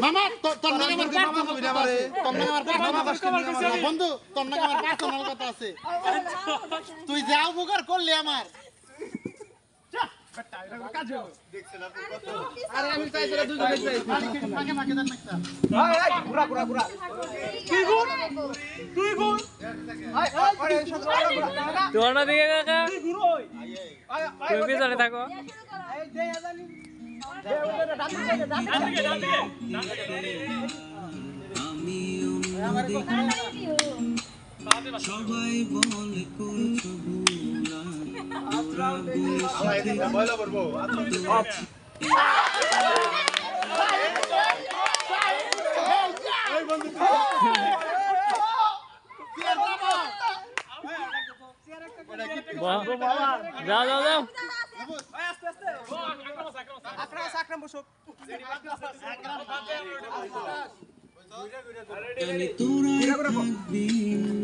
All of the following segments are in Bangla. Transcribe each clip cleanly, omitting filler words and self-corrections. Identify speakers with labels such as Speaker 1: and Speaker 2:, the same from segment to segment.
Speaker 1: মামা তোর নাকি আমার বন্ধু তোর নাকি আমার পার্সোনাল কথা আছে তুই যা উপকার করলি আমার আরে আমি চাইছিলাম দুই জন চাই ফাঁকে ফাঁকে দেন একটা এই পুরা পুরা পুরা তুই গুণ
Speaker 2: তোর না দিকে কাকা তুই গুণ ওই তুই পিছনে থাকো
Speaker 1: এই দে আজানি
Speaker 3: সবাই বলে করছো
Speaker 2: যাও যাও যাও
Speaker 1: আকরাম বসুক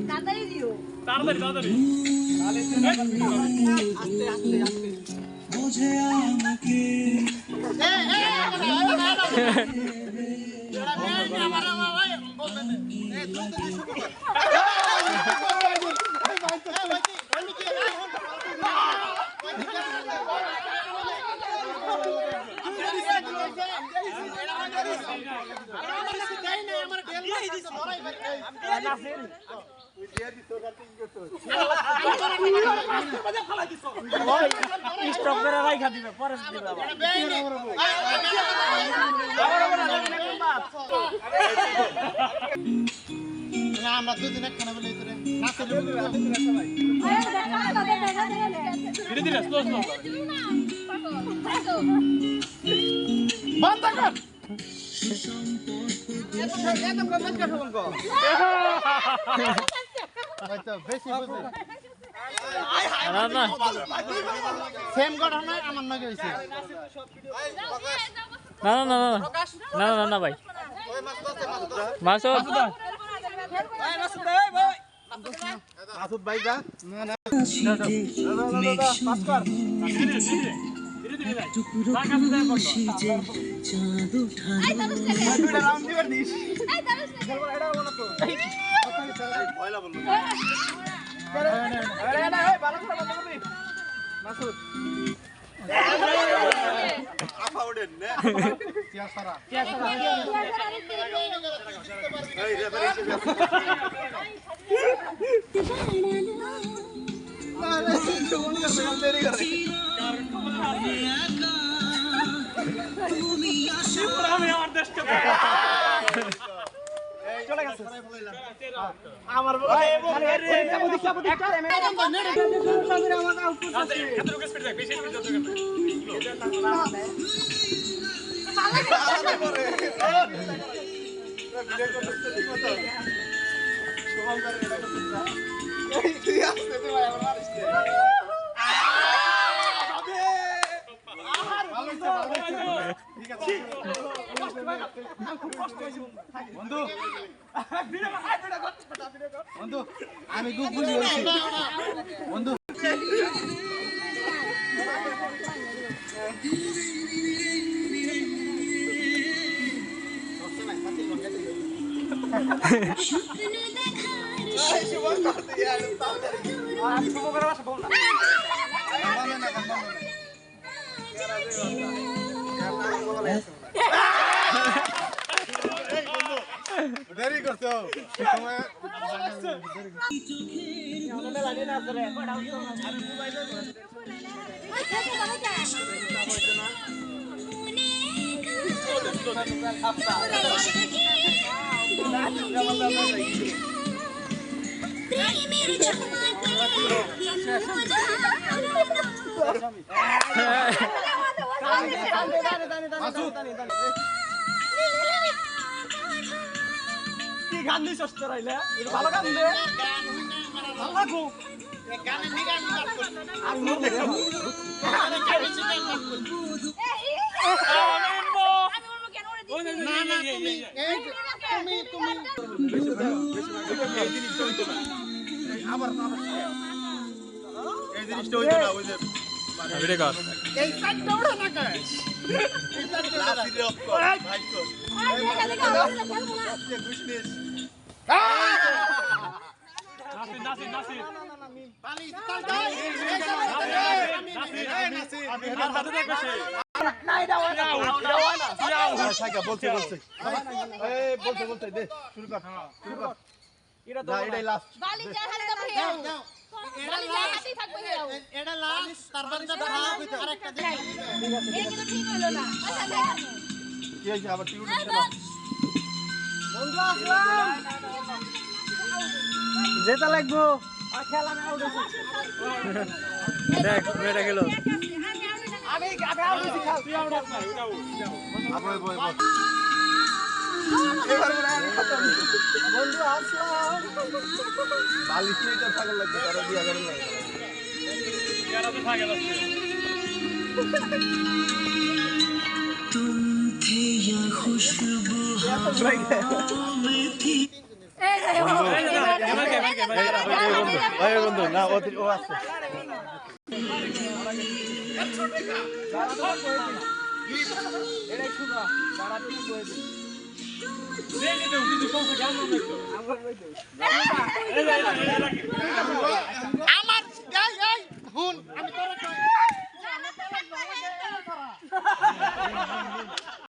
Speaker 4: তাড়াতাড়ি দিও
Speaker 2: তাড়াতাড়ি
Speaker 1: আস্তে আস্তে আস্তে
Speaker 3: বোঝে আমাকে
Speaker 2: স্টপ করে রাইখা দিবে পরে দিবে
Speaker 1: না আমরা দুদিন একখানা বলে ভিতরে নাচের
Speaker 2: ধীরে ধীরে স্লো স্লো
Speaker 1: বন্ধ কর বেশি বুঝে
Speaker 2: না না
Speaker 1: সেম ঘটনা আমার নাকি হয়েছে
Speaker 2: না না না না না না ভাই মাসুদ
Speaker 1: মাসুদ ভাই যা না না
Speaker 3: টুকরো খুশি যে চাঁদ উঠানো
Speaker 1: রাউন্ড দিয়ে দিস
Speaker 4: এই তারস
Speaker 1: এটা বলো তো পয়লা বলবো ভালো করে বন্ধ করবি মাসুদ আফা ওডেন না কিয়া সারা এই রেফারি হিসেবে আমার বন্ধু বন্ধু আমি গুগল বলছি বন্ধু দেরি করছো সময় কি গান দিছ রাইলে ভালো গান দে ভালো লাগো গানের নিগান মাত করছ আর মনে আরে গানের নিগান মাত করছ না না তুমি এই তুমি এই জিনিসটা হইতো না আবার এই জিনিসটা হইতো না ওই যে
Speaker 2: ভিডিও কর
Speaker 1: এই সাইডটা ওড়া না কর এই সাইডটা লাসি রে অফ কর ভাই কর এটাই লাস্ট
Speaker 4: বালি যার হাতে থাকবে হেও বালি যার হাতে থাকবে হেও
Speaker 1: এটা লাস্ট তারপরে যা আরেকটা দিন
Speaker 4: এই কিন্তু ঠিক হলো না আচ্ছা দেখ
Speaker 1: কি হইছে আবার টিউন
Speaker 4: এই দেখ
Speaker 1: বন্ধু আসলাম যেটা লাগবো আর খেলা না আউট
Speaker 2: দেখ মেয়েটা গেল
Speaker 1: আমি আউট হইছি খাও তুই আউট না উঠাও আপনি বই বই এবার আমি খতম বন্ধু আসলাম বালিশ নেই তো ছাগল লাগবে তারা দিয়া গেল না
Speaker 2: ইয়ারা তো ছাগল আছে
Speaker 3: तुम थे या खुशबू में थी
Speaker 4: এই রে
Speaker 1: বন্ধু না ও আছে এটাই শুনো যারা তুমি কই দিই
Speaker 2: এই যে তুই কোন গান নাম দেখছো এই